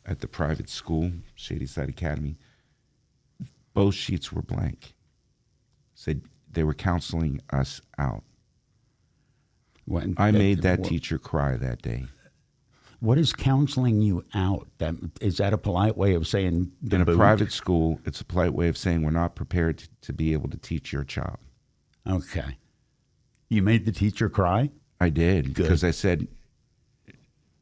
at the private school, Shadyside Academy. Both sheets were blank. Said they were counseling us out. I made that teacher cry that day. What is counseling you out? Is that a polite way of saying in a private school, it's a polite way of saying we're not prepared to be able to teach your child. Okay. You made the teacher cry? I did. Good. Because I said,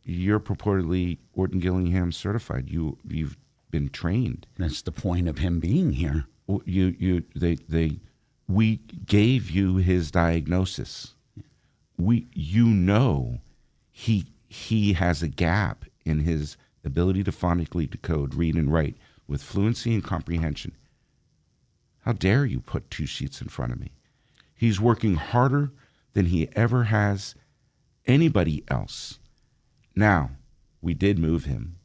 you're purportedly Orton Gillingham certified. You've been trained. That's the point of him being here. We gave you his diagnosis. He has a gap in his ability to phonically decode, read, and write with fluency and comprehension. How dare you put two sheets in front of me? He's working harder than he ever has anybody else. Now, we did move him.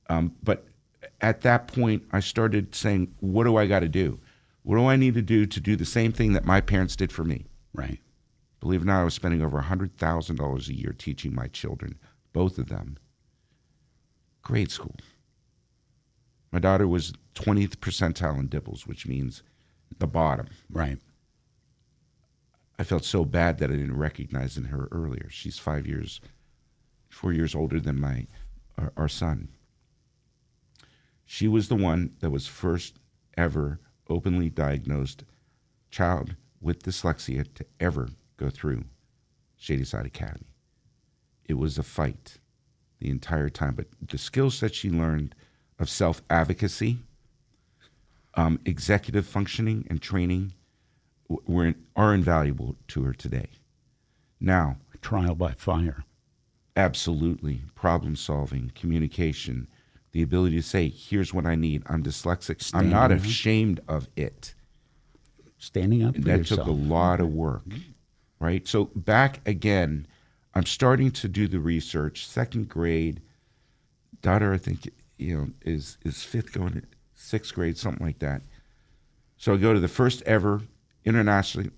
But at that point, I started saying, what do I got to do? What do I need to do the same thing that my parents did for me? Right. Believe it or not, I was spending over $100,000 a year teaching my children, both of them, grade school. My daughter was 20th percentile in Dibbles, which means the bottom. Right. I felt so bad that I didn't recognize in her earlier. She's 4 years older than our son. She was the one that was first ever openly diagnosed child with dyslexia to ever go through Shadyside Academy. It was a fight the entire time, but the skills that she learned of self-advocacy, executive functioning and training are invaluable to her today. Now, trial by fire. Absolutely. Problem solving, communication, the ability to say, here's what I need. I'm dyslexic. I'm not ashamed of it. Standing up for yourself. That took a lot of work, right? So back again, I'm starting to do the research. Second grade, daughter, I think, is fifth going to sixth grade, something like that. So I go to the first ever International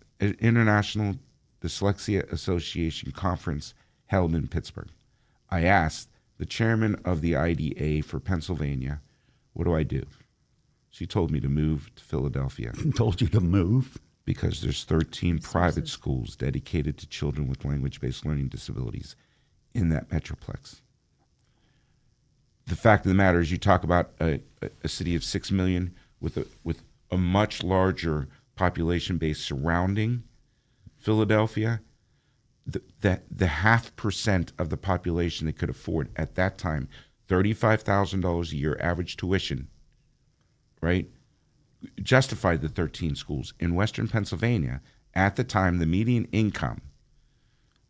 Dyslexia Association conference held in Pittsburgh. I asked the chairman of the IDA for Pennsylvania, what do I do? She told me to move to Philadelphia. Told you to move? Because there's 13 private schools dedicated to children with language-based learning disabilities in that metroplex. The fact of the matter is, you talk about a city of 6 million with a much larger population base surrounding Philadelphia. The 0.5% of the population that could afford at that time $35,000 a year average tuition, right, justified the 13 schools. In Western Pennsylvania, at the time, the median income,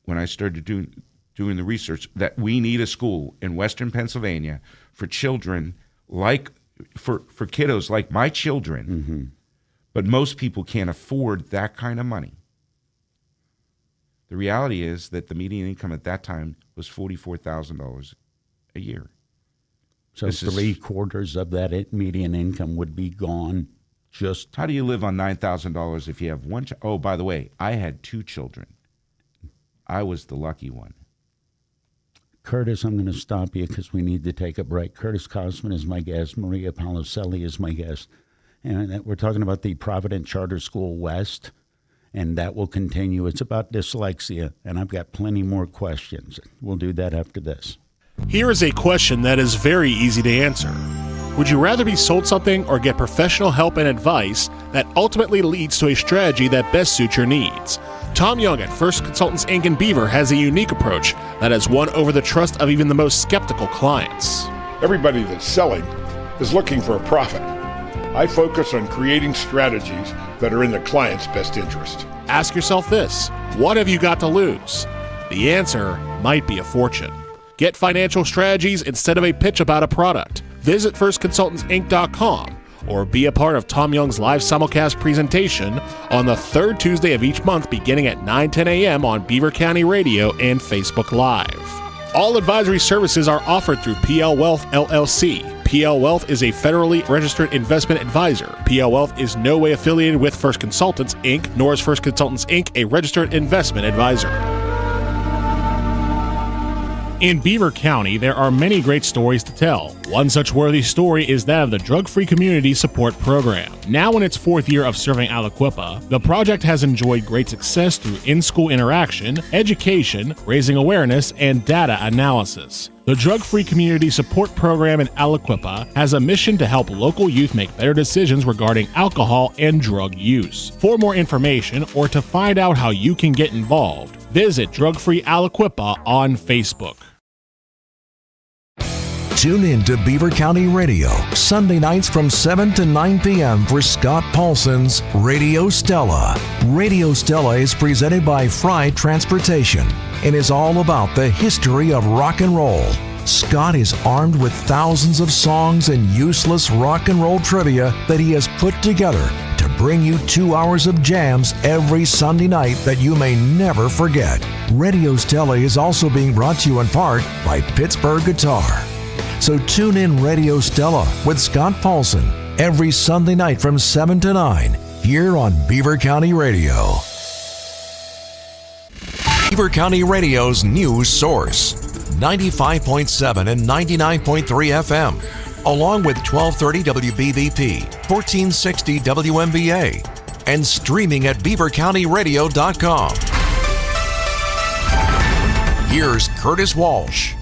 when I started doing the research, that we need a school in Western Pennsylvania for children for kiddos like my children, but most people can't afford that kind of money. The reality is that the median income at that time was $44,000 a year. So 3/4 of that median income would be gone. Just how do you live on $9,000 if you have one child? Oh, by the way, I had 2 children. I was the lucky one. Curtis, I'm going to stop you because we need to take a break. Curtis Kossman is my guest. Maria Paluselli is my guest. And we're talking about the Provident Charter School West, and that will continue. It's about dyslexia, and I've got plenty more questions. We'll do that after this. Here is a question that is very easy to answer. Would you rather be sold something or get professional help and advice that ultimately leads to a strategy that best suits your needs? Tom Young at First Consultants Inc. in Beaver has a unique approach that has won over the trust of even the most skeptical clients. Everybody that's selling is looking for a profit. I focus on creating strategies that are in the client's best interest. Ask yourself this: what have you got to lose? The answer might be a fortune. Get financial strategies instead of a pitch about a product. Visit firstconsultantsinc.com or be a part of Tom Young's live simulcast presentation on the third Tuesday of each month beginning at 9:10 a.m. on Beaver County Radio and Facebook Live. All advisory services are offered through PL Wealth LLC. PL Wealth is a federally registered investment advisor. PL Wealth is no way affiliated with First Consultants, Inc., nor is First Consultants, Inc. a registered investment advisor. In Beaver County, there are many great stories to tell. One such worthy story is that of the Drug-Free Community Support Program. Now in its 4th year of serving Aliquippa, the project has enjoyed great success through in-school interaction, education, raising awareness, and data analysis. The Drug-Free Community Support Program in Aliquippa has a mission to help local youth make better decisions regarding alcohol and drug use. For more information or to find out how you can get involved, visit Drug Free Aliquippa on Facebook. Tune in to Beaver County Radio, Sunday nights from 7 to 9 p.m. for Scott Paulson's Radio Stella. Radio Stella is presented by Fry Transportation and is all about the history of rock and roll. Scott is armed with thousands of songs and useless rock and roll trivia that he has put together to bring you 2 hours of jams every Sunday night that you may never forget. Radio Stella is also being brought to you in part by Pittsburgh Guitar. So tune in Radio Stella with Scott Paulson every Sunday night from 7 to 9 here on Beaver County Radio. Beaver County Radio's news source, 95.7 and 99.3 FM, along with 1230 WBVP, 1460 WMVA, and streaming at beavercountyradio.com. Here's Curtis Walsh.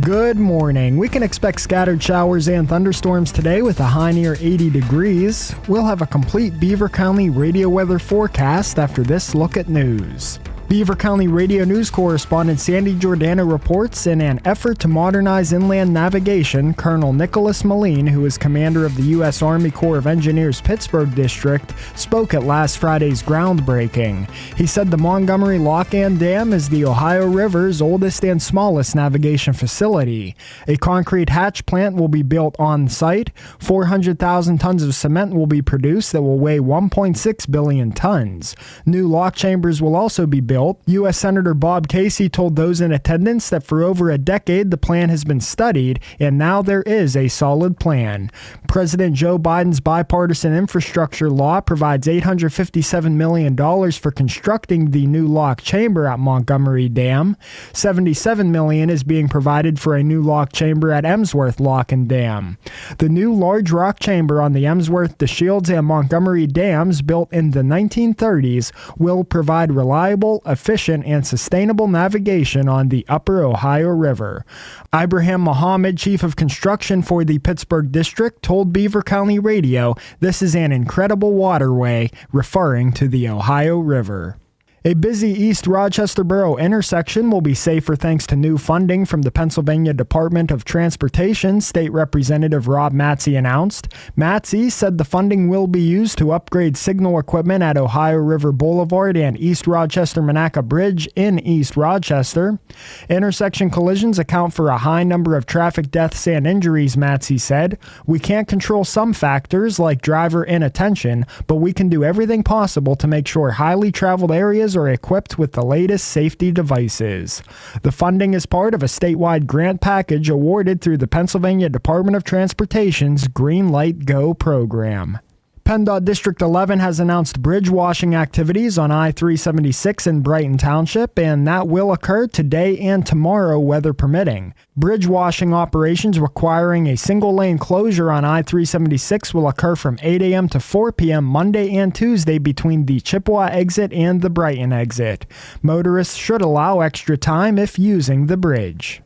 Good morning. We can expect scattered showers and thunderstorms today with a high near 80 degrees. We'll have a complete Beaver County radio weather forecast after this look at news. Beaver County Radio News correspondent Sandy Giordano reports in an effort to modernize inland navigation, Colonel Nicholas Moline, who is commander of the U.S. Army Corps of Engineers Pittsburgh District, spoke at last Friday's groundbreaking. He said the Montgomery Lock and Dam is the Ohio River's oldest and smallest navigation facility. A concrete hatch plant will be built on site. 400,000 tons of cement will be produced that will weigh 1.6 billion tons. New lock chambers will also be built. U.S. Senator Bob Casey told those in attendance that for over a decade the plan has been studied, and now there is a solid plan. President Joe Biden's bipartisan infrastructure law provides $857 million for constructing the new lock chamber at Montgomery Dam. $77 million is being provided for a new lock chamber at Emsworth Lock and Dam. The new large rock chamber on the Emsworth, DeShields, and Montgomery dams, built in the 1930s, will provide reliable, efficient, and sustainable navigation on the upper Ohio River. Ibrahim Mohammed, chief of construction for the Pittsburgh District, told Beaver County Radio, "This is an incredible waterway," referring to the Ohio River. A busy East Rochester Borough intersection will be safer thanks to new funding from the Pennsylvania Department of Transportation, State Representative Rob Matzey announced. Matzey said the funding will be used to upgrade signal equipment at Ohio River Boulevard and East Rochester-Monaca Bridge in East Rochester. Intersection collisions account for a high number of traffic deaths and injuries, Matzey said. "We can't control some factors like driver inattention, but we can do everything possible to make sure highly traveled areas are equipped with the latest safety devices." The funding is part of a statewide grant package awarded through the Pennsylvania Department of Transportation's Green Light Go program. PennDOT District 11 has announced bridge washing activities on I-376 in Brighton Township, and that will occur today and tomorrow, weather permitting. Bridge washing operations requiring a single-lane closure on I-376 will occur from 8 a.m. to 4 p.m. Monday and Tuesday between the Chippewa exit and the Brighton exit. Motorists should allow extra time if using the bridge.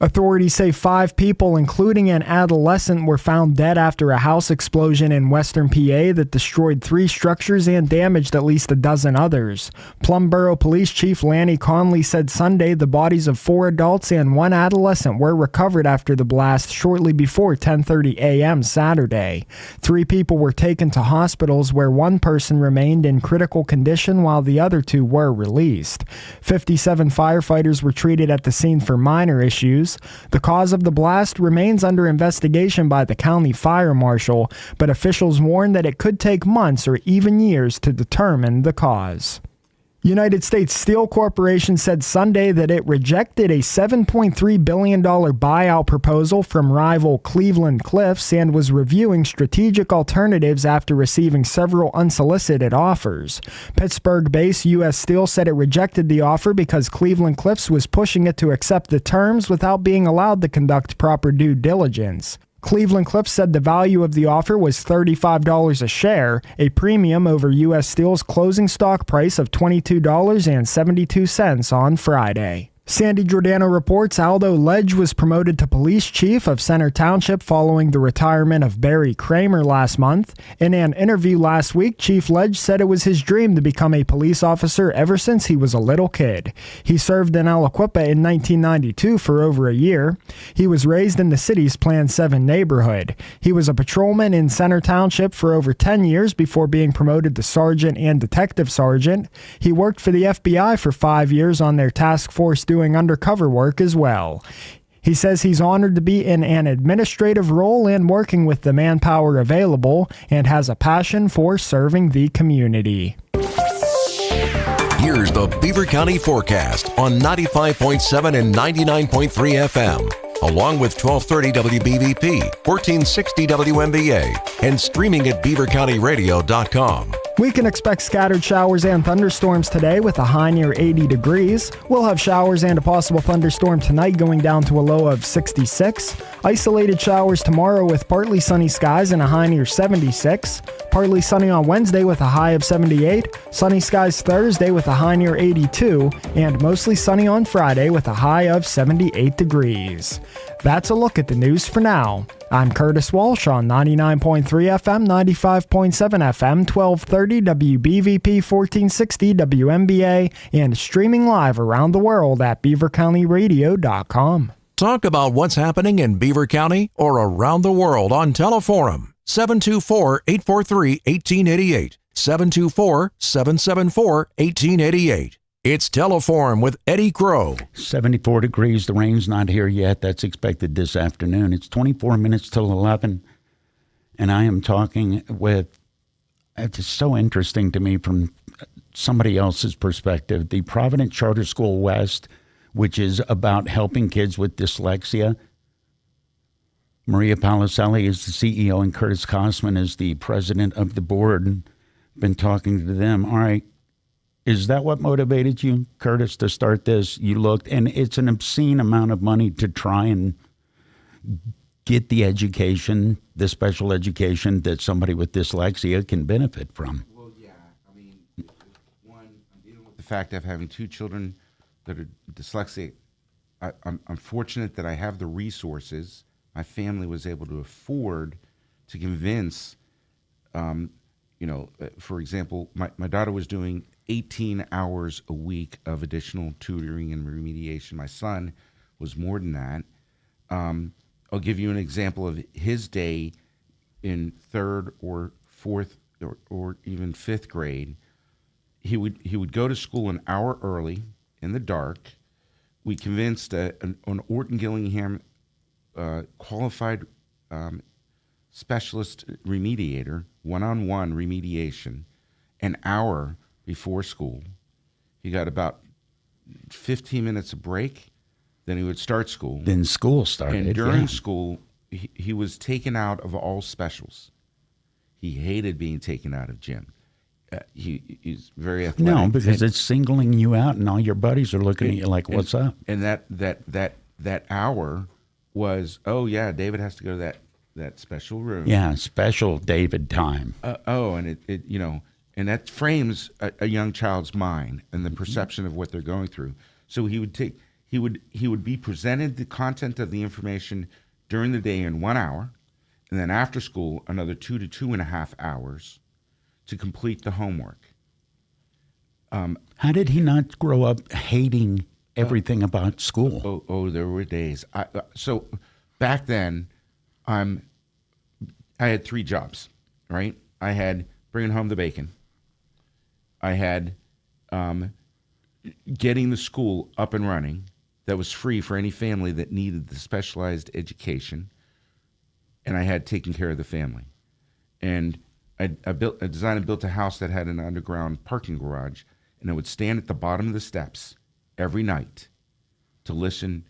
Authorities say 5 people, including an adolescent, were found dead after a house explosion in western PA that destroyed 3 structures and damaged at least a dozen others. Plum Borough Police Chief Lanny Conley said Sunday the bodies of 4 adults and 1 adolescent were recovered after the blast shortly before 10:30 a.m. Saturday. 3 people were taken to hospitals where 1 person remained in critical condition while the other 2 were released. 57 firefighters were treated at the scene for minor issues. The cause of the blast remains under investigation by the county fire marshal, but officials warn that it could take months or even years to determine the cause. United States Steel Corporation said Sunday that it rejected a $7.3 billion buyout proposal from rival Cleveland Cliffs and was reviewing strategic alternatives after receiving several unsolicited offers. Pittsburgh-based U.S. Steel said it rejected the offer because Cleveland Cliffs was pushing it to accept the terms without being allowed to conduct proper due diligence. Cleveland Cliffs said the value of the offer was $35 a share, a premium over U.S. Steel's closing stock price of $22.72 on Friday. Sandy Giordano reports Aldo Ledge was promoted to police chief of Center Township following the retirement of Barry Kramer last month. In an interview last week, Chief Ledge said it was his dream to become a police officer ever since he was a little kid. He served in Aliquippa in 1992 for over a year. He was raised in the city's Plan 7 neighborhood. He was a patrolman in Center Township for over 10 years before being promoted to sergeant and detective sergeant. He worked for the FBI for 5 years on their task force doing undercover work as well. He says he's honored to be in an administrative role and working with the manpower available and has a passion for serving the community. Here's the Beaver County forecast on 95.7 and 99.3 FM, along with 1230 WBVP, 1460 WMBA, and streaming at beavercountyradio.com. We can expect scattered showers and thunderstorms today with a high near 80 degrees. We'll have showers and a possible thunderstorm tonight going down to a low of 66. Isolated showers tomorrow with partly sunny skies and a high near 76. Partly sunny on Wednesday with a high of 78. Sunny skies Thursday with a high near 82. And mostly sunny on Friday with a high of 78 degrees. That's a look at the news for now. I'm Curtis Walsh on 99.3 FM, 95.7 FM, 1230 WBVP, 1460 WMBA, and streaming live around the world at beavercountyradio.com. Talk about what's happening in Beaver County or around the world on Teleforum. 724-843-1888. 724-774-1888. It's Teleforum with Eddie Crow. 74 degrees. The rain's not here yet. That's expected this afternoon. It's 24 minutes till 11. And I am talking with, it's so interesting to me from somebody else's perspective, the Provident Charter School West, which is about helping kids with dyslexia. Maria Paluselli is the CEO and Curtis Kossman is the president of the board. Been talking to them. All right. Is that what motivated you, Curtis, to start this? You looked, and it's an obscene amount of money to try and get the education, the special education that somebody with dyslexia can benefit from. Well, yeah. I mean, one, I'm dealing with the fact of having two children that are dyslexic. I'm fortunate that I have the resources. My family was able to afford to convince, for example, my daughter was doing 18 hours a week of additional tutoring and remediation. My son was more than that. I'll give you an example of his day in third or fourth or even fifth grade. He would go to school an hour early in the dark. We convinced an Orton Gillingham qualified specialist remediator, one-on-one remediation, an hour before school. He got about 15 minutes of break, then he would start school. Then school started. And during school, he was taken out of all specials. He hated being taken out of gym. He's very athletic. No, because it's singling you out, and all your buddies are looking at you like, "What's up?" And that hour was, oh yeah, David has to go to that special room. Yeah, special David time. And it and that frames a young child's mind and the perception of what they're going through. So he would be presented the content of the information during the day in 1 hour, and then after school another 2 to 2.5 hours to complete the homework. How did he not grow up hating everything about school? There were days. So back then, I had 3 jobs, right? I had bringing home the bacon. I had getting the school up and running that was free for any family that needed the specialized education, and I had taken care of the family. And I designed and built a house that had an underground parking garage, and I would stand at the bottom of the steps every night to listen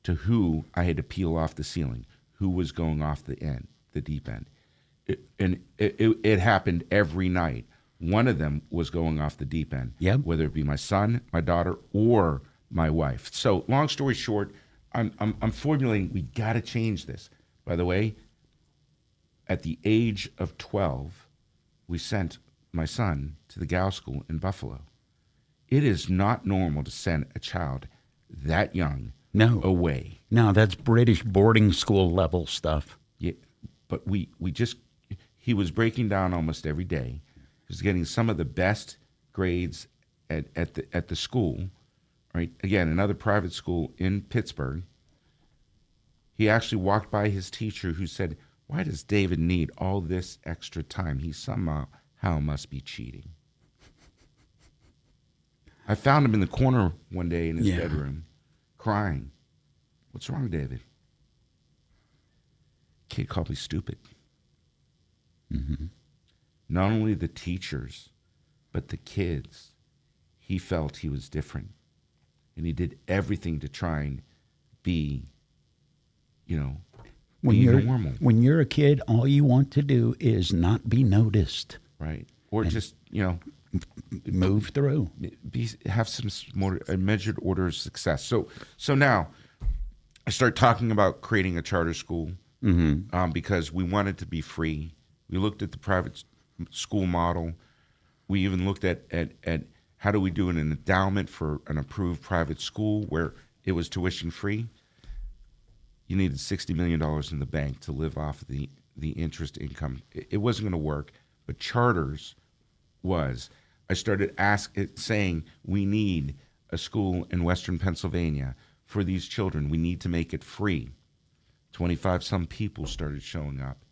to who I had to peel off the ceiling, who was going off the deep end. It happened every night. One of them was going off the deep end, Yep. whether it be my son, my daughter, or my wife. So long story short, I'm formulating, we got to change this. By the way, at the age of 12, we sent my son to the Gal School in Buffalo. It is not normal to send a child that young away. No, that's British boarding school level stuff. Yeah, but he was breaking down almost every day. He was getting some of the best grades at the school, right? Again, another private school in Pittsburgh. He actually walked by his teacher who said, "Why does David need all this extra time? He somehow must be cheating." I found him in the corner one day in his bedroom, crying. "What's wrong, David?" Kid called me stupid. Mm-hmm. Not only the teachers, but the kids. He felt he was different. And he did everything to try and be, normal. When you're a kid, all you want to do is not be noticed. Right. Or just, move through. Have some more a measured order of success. So now I start talking about creating a charter school because we wanted to be free. We looked at the private school model. We even looked at how do we do an endowment for an approved private school where it was tuition free. You needed $60 million in the bank to live off the interest income. It wasn't going to work, but charters was. I started saying we need a school in Western Pennsylvania for these children. We need to make it free. 25 some people started showing up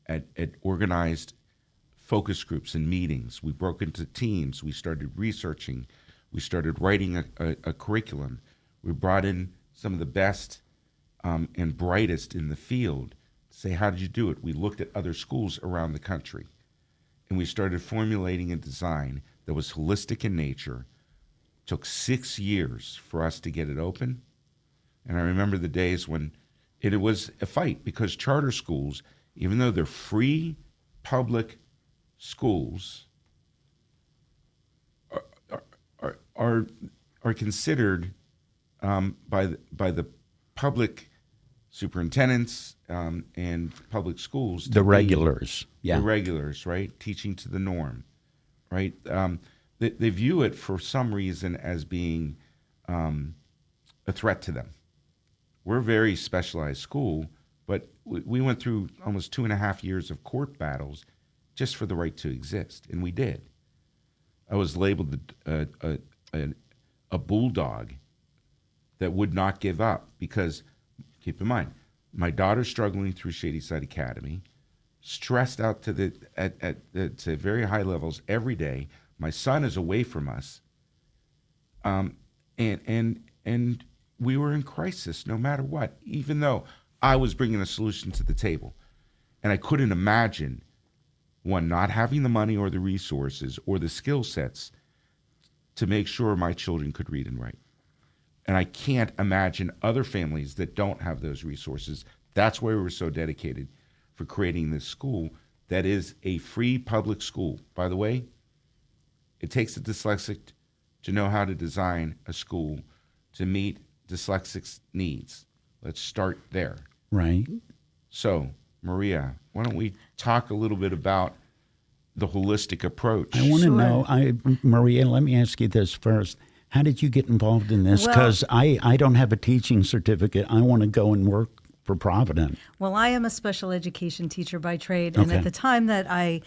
at organized focus groups and meetings. We broke into teams. We started researching. We started writing a curriculum. We brought in some of the best and brightest in the field to say, how did you do it? We looked at other schools around the country, and we started formulating a design that was holistic in nature. It took 6 years for us to get it open. And I remember the days when it was a fight because charter schools, even though they're free public schools, are considered by the public superintendents and public schools. The regulars. The regulars, right? Teaching to the norm, right? They view it for some reason as being a threat to them. We're a very specialized school, but we went through almost 2.5 years of court battles just for the right to exist, and we did. I was labeled a bulldog that would not give up because, keep in mind, my daughter's struggling through Shadyside Academy, stressed out to very high levels every day. My son is away from us, and we were in crisis no matter what, even though I was bringing a solution to the table. And I couldn't imagine one not having the money or the resources or the skill sets to make sure my children could read and write. And I can't imagine other families that don't have those resources. That's why we were so dedicated for creating this school that is a free public school. By the way, it takes a dyslexic to know how to design a school to meet dyslexics' needs. Let's start there. Right. So, Maria, why don't we talk a little bit about the holistic approach? I want to know, Maria, let me ask you this first. How did you get involved in this? Because I don't have a teaching certificate. I want to go and work for Provident. Well, I am a special education teacher by trade. And at the time that I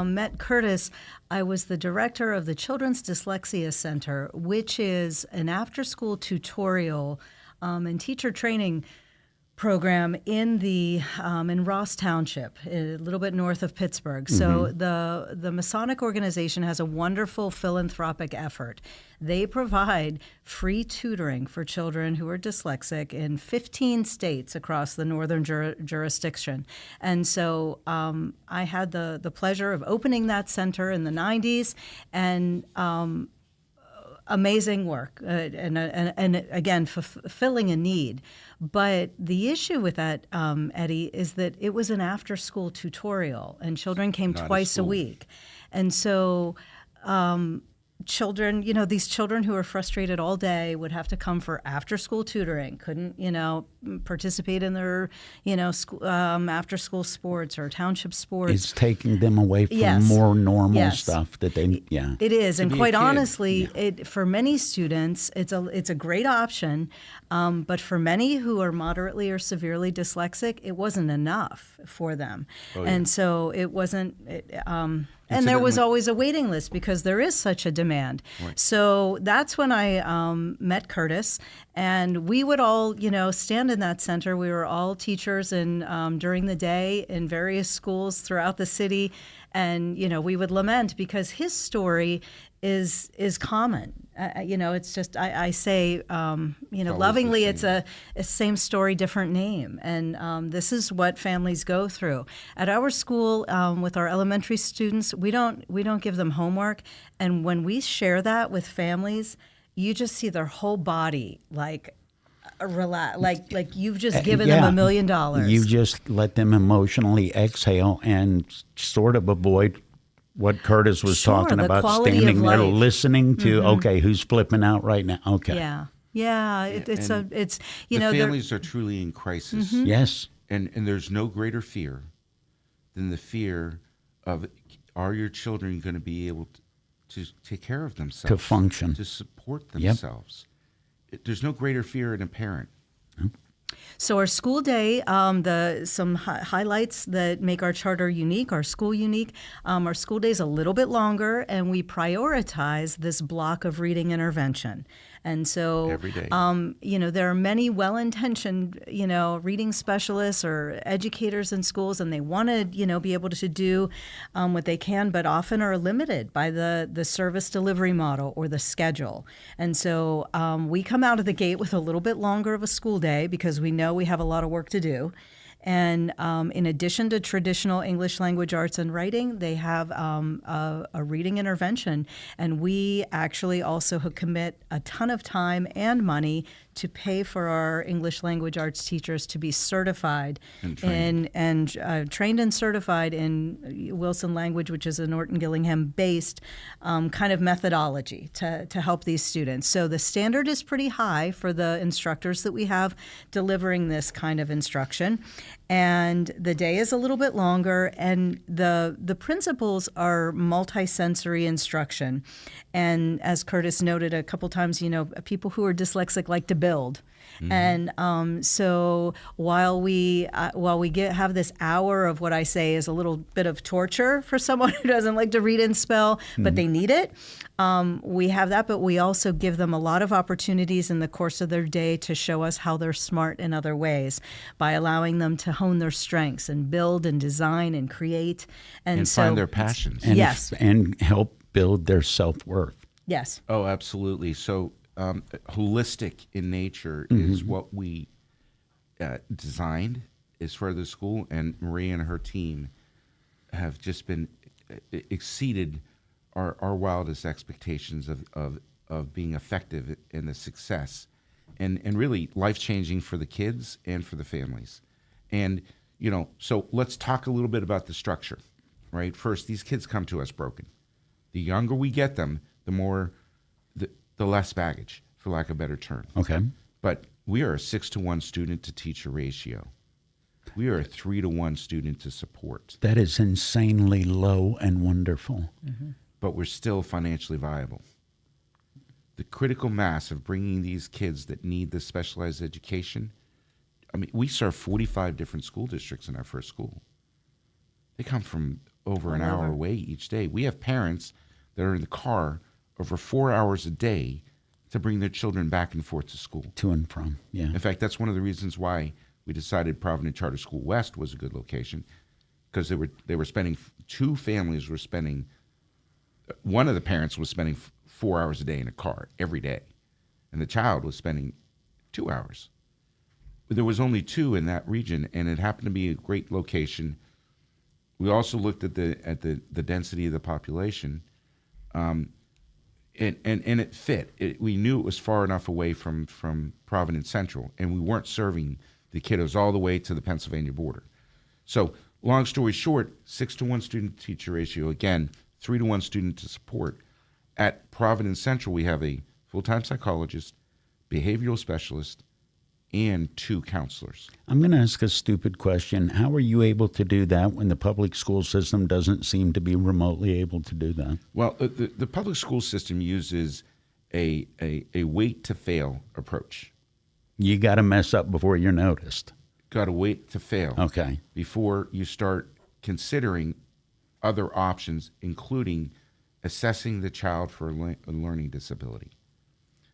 met Curtis, I was the director of the Children's Dyslexia Center, which is an after-school tutorial and teacher training program in Ross Township, a little bit north of Pittsburgh. So the Masonic organization has a wonderful philanthropic effort. They provide free tutoring for children who are dyslexic in 15 states across the northern jurisdiction. And so I had the pleasure of opening that center in the 90s, and amazing work, and again, fulfilling a need. But the issue with that, Eddie, is that it was an after-school tutorial, and children came Not a twice a school. week. And so children, these children who are frustrated all day would have to come for after-school tutoring, couldn't, participate in their, after-school sports or township sports. It's taking them away from Yes. more normal Yes. stuff that they, yeah. It is, and be a quite kid. honestly, for many students, it's a great option. But for many who are moderately or severely dyslexic, it wasn't enough for them, and so it wasn't. And there was always a waiting list because there is such a demand. Right. So that's when I met Curtis, and we would all, stand in that center. We were all teachers, and during the day in various schools throughout the city, and we would lament because his story is common. It's just I say, lovingly, it's a same story, different name, and this is what families go through. At our school, with our elementary students, we don't give them homework, and when we share that with families, you just see their whole body like relax, like you've just given them $1 million. You just let them emotionally exhale and sort of avoid what Curtis was Sure, talking the about, quality standing of there life. listening to, okay, who's flipping out right now? Okay. Yeah. It's The families are truly in crisis. Yes. And there's no greater fear than the fear of, are your children going to be able to take care of themselves? To function. To support themselves. There's no greater fear in a parent. So our school day, some highlights that make our charter unique, our school unique. Our school day is a little bit longer, and we prioritize this block of reading intervention. And so, Every day. There are many well-intentioned, reading specialists or educators in schools, and they want to, be able to do what they can, but often are limited by the service delivery model or the schedule. And so we come out of the gate with a little bit longer of a school day because we know we have a lot of work to do. And in addition to traditional English language arts and writing, they have a reading intervention. And we actually also commit a ton of time and money to pay for our English language arts teachers to be certified and trained and certified in Wilson language, which is a Norton Gillingham based kind of methodology to help these students. So the standard is pretty high for the instructors that we have delivering this kind of instruction. And the day is a little bit longer, and the principles are multisensory instruction. And as Curtis noted a couple times, people who are dyslexic like to build. Mm-hmm. And so while we have this hour of what I say is a little bit of torture for someone who doesn't like to read and spell, but they need it, we have that. But we also give them a lot of opportunities in the course of their day to show us how they're smart in other ways by allowing them to hone their strengths and build and design and create and so, find their passions. And yes, and help build their self-worth. yes. Oh, absolutely. So holistic in nature is what we designed as for the school, and Maria and her team have just been exceeded our wildest expectations of being effective in the success and really life-changing for the kids and for the families. And, so let's talk a little bit about the structure, right? First, these kids come to us broken. The younger we get them, the more, the less baggage, for lack of a better term. Okay. But we are a 6-to-1 student to teacher ratio. We are a 3-to-1 student to support. That is insanely low and wonderful. Mm-hmm. But we're still financially viable. The critical mass of bringing these kids that need this specialized education, we serve 45 different school districts in our first school. They come from over an hour away each day. We have parents that are in the car over 4 hours a day to bring their children back and forth to school. To and from, yeah. In fact, that's one of the reasons why we decided Provident Charter School West was a good location, because they were spending, two families were spending, one of the parents was spending 4 hours a day in a car every day, and the child was spending 2 hours. But there was only two in that region, and it happened to be a great location. We also looked at the density of the population. and it fit. We knew it was far enough away from Provident Central, and we weren't serving the kiddos all the way to the Pennsylvania border. So, long story short, 6-to-1 student-teacher ratio. Again, 3-to-1 student to support. At Provident Central, we have a full-time psychologist, behavioral specialist, and 2 counselors. I'm going to ask a stupid question. How are you able to do that when the public school system doesn't seem to be remotely able to do that? Well, the public school system uses a wait to fail approach. You got to mess up before you're noticed. Got to wait to fail. Okay. Before you start considering other options, including assessing the child for a learning disability.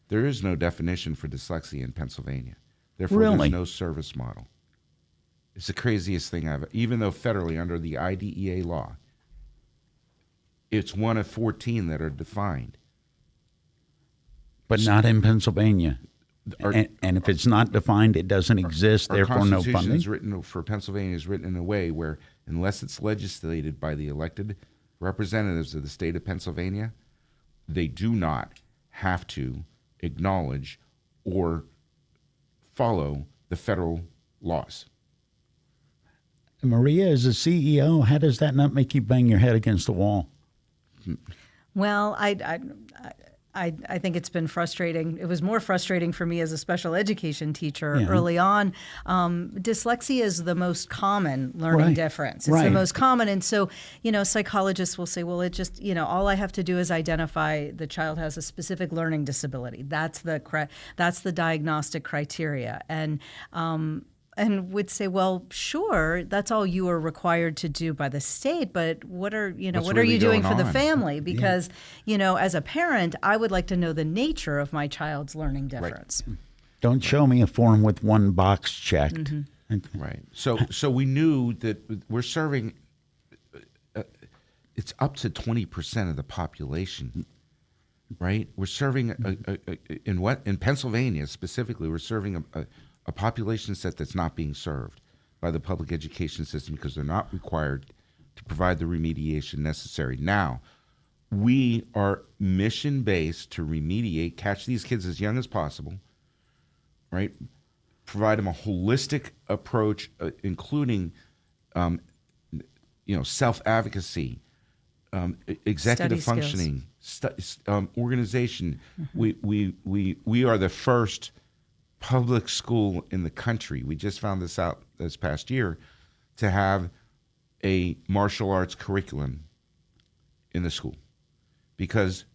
There is no definition for dyslexia in Pennsylvania. Therefore, Really? There's no service model. It's the craziest thing even though federally under the IDEA law, it's one of 14 that are defined. But not in Pennsylvania. Our- And if it's not defined, it doesn't exist, Our therefore no Constitution funding? is written for Pennsylvania is written in a way where unless it's legislated by the elected representatives of the state of Pennsylvania, they do not have to acknowledge or follow the federal laws. Maria, as a CEO, how does that not make you bang your head against the wall? Well, I think it's been frustrating. It was more frustrating for me as a special education teacher early on. Dyslexia is the most common learning Right. difference. It's the Right. most common. And so, psychologists will say, well, it just, all I have to do is identify the child has a specific learning disability. That's the diagnostic criteria. And would say, well, sure, that's all you are required to do by the state, but what are What's what are really you doing going for the on? family? Because as a parent, I would like to know the nature of my child's learning difference. Don't show me a form with one box checked. Right. So we knew that we're serving. It's up to 20% of the population. Right. We're serving in Pennsylvania specifically. We're serving a population set that's not being served by the public education system because they're not required to provide the remediation necessary. Now, we are mission-based to remediate, catch these kids as young as possible, right? Provide them a holistic approach, including, self-advocacy, executive Study functioning, organization. We are the first public school in the country. We just found this out this past year to have a martial arts curriculum in the school because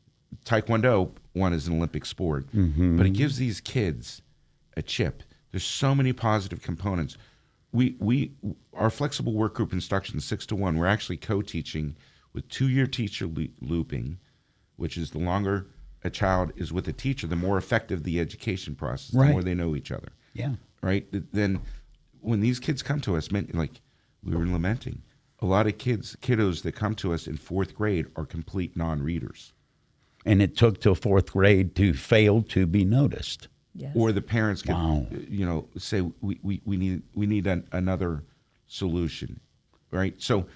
Taekwondo, one, is an Olympic sport, but it gives these kids a chip. There's so many positive components. Our flexible work group instruction 6-to-1, we're actually co-teaching with 2-year teacher looping, which is the longer a child is with a teacher, the more effective the education process, the Right. more they know each other. Yeah. Right? Then when these kids come to us, like we were lamenting, a lot of kiddos that come to us in 4th grade are complete non-readers. And it took till 4th grade to fail to be noticed. Yes. Or the parents could, Wow. say we need another solution, right? So,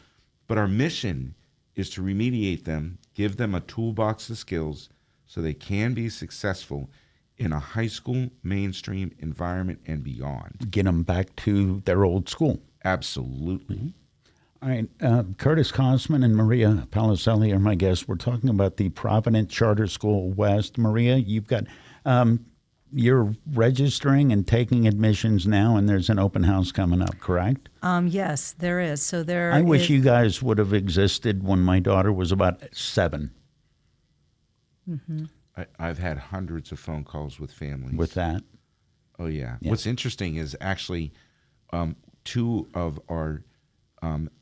but our mission is to remediate them, give them a toolbox of skills so they can be successful in a high school mainstream environment and beyond. Get them back to their old school. Absolutely. All right. Curtis Kossman and Maria Paluselli are my guests. We're talking about the Provident Charter School West. Maria, you've got, you're registering and taking admissions now, and there's an open house coming up, correct? Yes, there is. So there. I wish you guys would have existed when my daughter was about 7 I've had hundreds of phone calls with families. with that. Oh, yeah. Yeah. What's interesting is actually 2 of our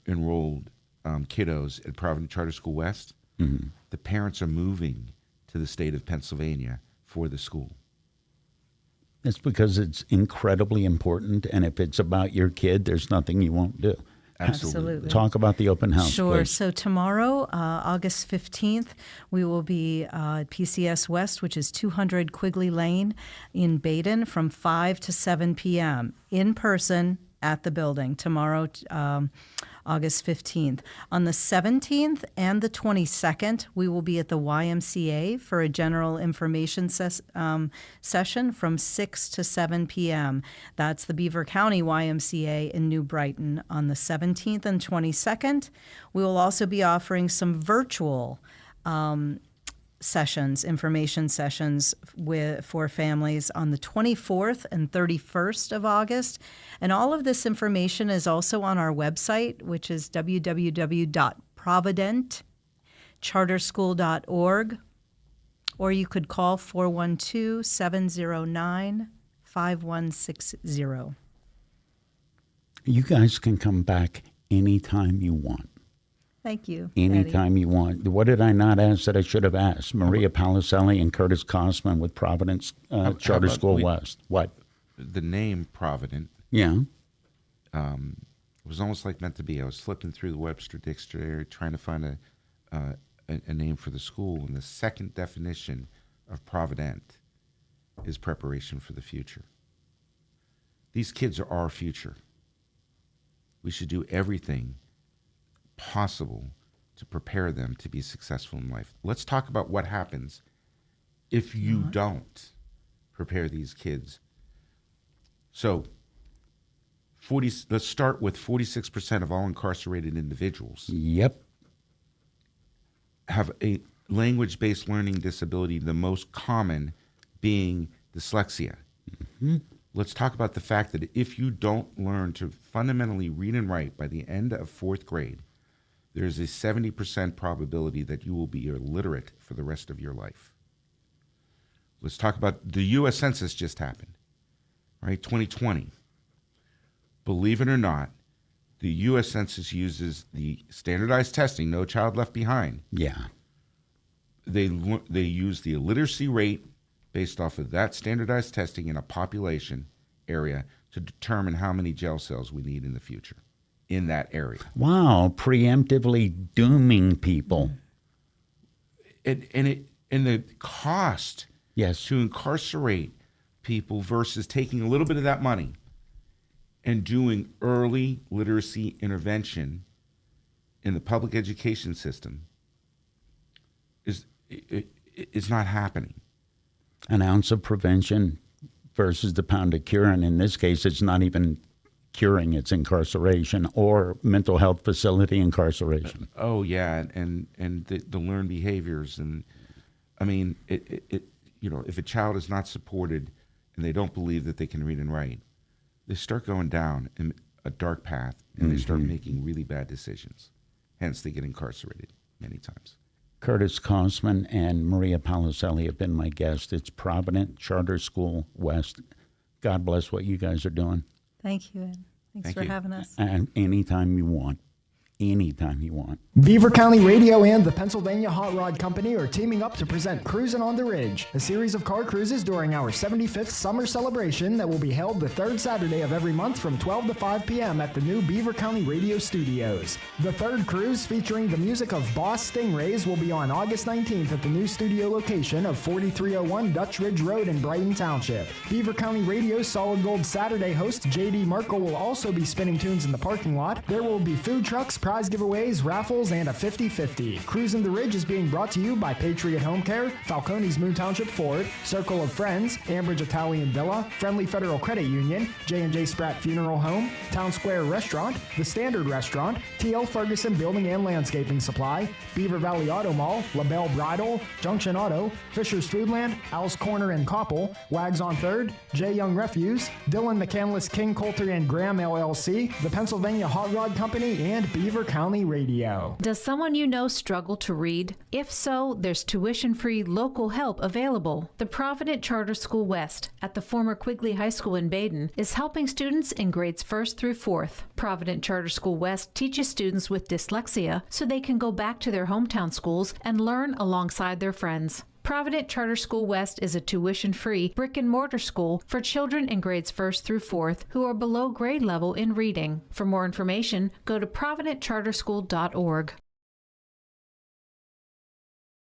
enrolled kiddos at Provident Charter School West, the parents are moving to the state of Pennsylvania for the school. It's because it's incredibly important, and if it's about your kid, there's nothing you won't do. Absolutely. Talk about the open house, Sure. please. So tomorrow, August 15th, we will be at PCS West, which is 200 Quigley Lane in Baden from 5 to 7 p.m. in person at the building tomorrow, August 15th. On the 17th and the 22nd, we will be at the YMCA for a general information session from 6 to 7 p.m. That's the Beaver County YMCA in New Brighton on the 17th and 22nd. We will also be offering some virtual sessions, information sessions for families on the 24th and 31st of August. And all of this information is also on our website, which is www.providentcharterschool.org, or you could call 412-709-5160. You guys can come back anytime you want. Thank you. Anytime you want. What did I not ask that I should have asked? Maria Paluselli and Curtis Kossman with Providence Charter about School West. What? The name Provident Yeah. was almost like meant to be. I was flipping through the Webster Dictionary trying to find a name for the school, and the second definition of Provident is preparation for the future. These kids are our future. We should do everything possible to prepare them to be successful in life. Let's talk about what happens if you don't prepare these kids. So let's start with 46% of all incarcerated individuals Yep. have a language-based learning disability, the most common being dyslexia. Mm-hmm. Let's talk about the fact that if you don't learn to fundamentally read and write by the end of 4th grade, there's a 70% probability that you will be illiterate for the rest of your life. Let's talk about the U.S. Census just happened, right? 2020. Believe it or not, the U.S. Census uses the standardized testing, No Child Left Behind. Yeah. They use the illiteracy rate based off of that standardized testing in a population area to determine how many jail cells we need in the future in that area. Wow. Preemptively dooming people. And the cost Yes. to incarcerate people versus taking a little bit of that money and doing early literacy intervention in the public education system is not happening. An ounce of prevention versus the pound of cure. And in this case, it's not even curing, it's incarceration or mental health facility incarceration. Oh yeah, and the learned behaviors, and I mean it if a child is not supported and they don't believe that they can read and write, they start going down in a dark path and they start making really bad decisions. Hence, they get incarcerated many times. Curtis Kossman and Maria Paluselli have been my guests. It's Provident Charter School West. God bless what you guys are doing. Thank you, Ed. Thanks Thank for you. having us. And anytime you want. Anytime you want. Beaver County Radio and the Pennsylvania Hot Rod Company are teaming up to present Cruisin' on the Ridge, a series of car cruises during our 75th summer celebration that will be held the third Saturday of every month from 12 to 5 p.m. at the new Beaver County Radio Studios. The third cruise, featuring the music of Boss Stingrays, will be on August 19th at the new studio location of 4301 Dutch Ridge Road in Brighton Township. Beaver County Radio's Solid Gold Saturday host J.D. Merkel will also be spinning tunes in the parking lot. There will be food trucks, prize giveaways, raffles, and a 50-50. Cruisin' the Ridge is being brought to you by Patriot Home Care, Falcone's Moon Township Ford, Circle of Friends, Ambridge Italian Villa, Friendly Federal Credit Union, J&J Spratt Funeral Home, Town Square Restaurant, The Standard Restaurant, T.L. Ferguson Building and Landscaping Supply, Beaver Valley Auto Mall, LaBelle Bridal, Junction Auto, Fisher's Foodland, Al's Corner and Koppel, Wags on 3rd, J. Young Refuse, Dylan McCandless King Coulter and Graham LLC, the Pennsylvania Hot Rod Company, and Beaver County Radio. Does someone you know struggle to read? If so, there's tuition-free local help available. The Provident Charter School West at the former Quigley High School in Baden is helping students in grades 1st through 4th. Provident Charter School West teaches students with dyslexia so they can go back to their hometown schools and learn alongside their friends. Provident Charter School West is a tuition-free brick-and-mortar school for children in grades 1st through 4th who are below grade level in reading. For more information, go to providentcharterschool.org.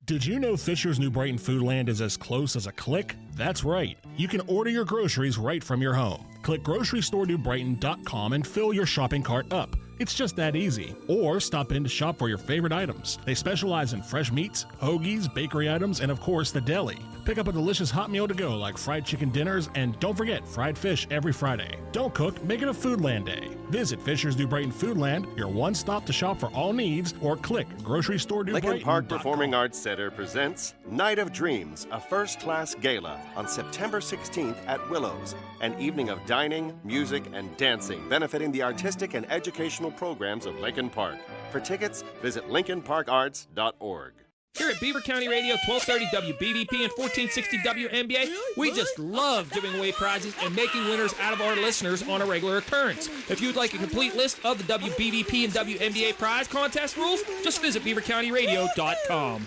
Did you know Fisher's New Brighton Foodland is as close as a click? That's right. You can order your groceries right from your home. Click grocerystore.newbrighton.com and fill your shopping cart up. It's just that easy. Or stop in to shop for your favorite items. They specialize in fresh meats, hoagies, bakery items, and of course the deli. Pick up a delicious hot meal to go like fried chicken dinners, and don't forget fried fish every Friday. Don't cook, make it a Foodland Day. Visit Fisher's New Brighton Foodland, your one stop to shop for all needs, or click grocery store New Lincoln Park Brighton.com. Performing Arts Center presents Night of Dreams, a first-class gala on September 16th at Willows. An evening of dining, music, and dancing benefiting the artistic and educational programs of Lincoln Park. For tickets, visit lincolnparkarts.org. Here at Beaver County Radio, 1230 WBVP and 1460 WNBA, we just love giving away prizes and making winners out of our listeners on a regular occurrence. If you'd like a complete list of the WBVP and WNBA prize contest rules, just visit beavercountyradio.com.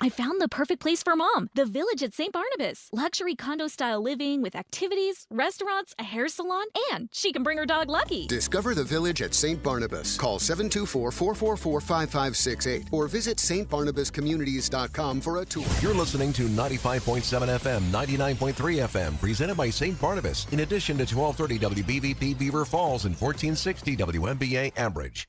I found the perfect place for mom, the Village at St. Barnabas. Luxury condo-style living with activities, restaurants, a hair salon, and she can bring her dog Lucky. Discover the Village at St. Barnabas. Call 724-444-5568 or visit stbarnabascommunities.com for a tour. You're listening to 95.7 FM, 99.3 FM, presented by St. Barnabas, in addition to 1230 WBVP Beaver Falls and 1460 WMBA Ambridge.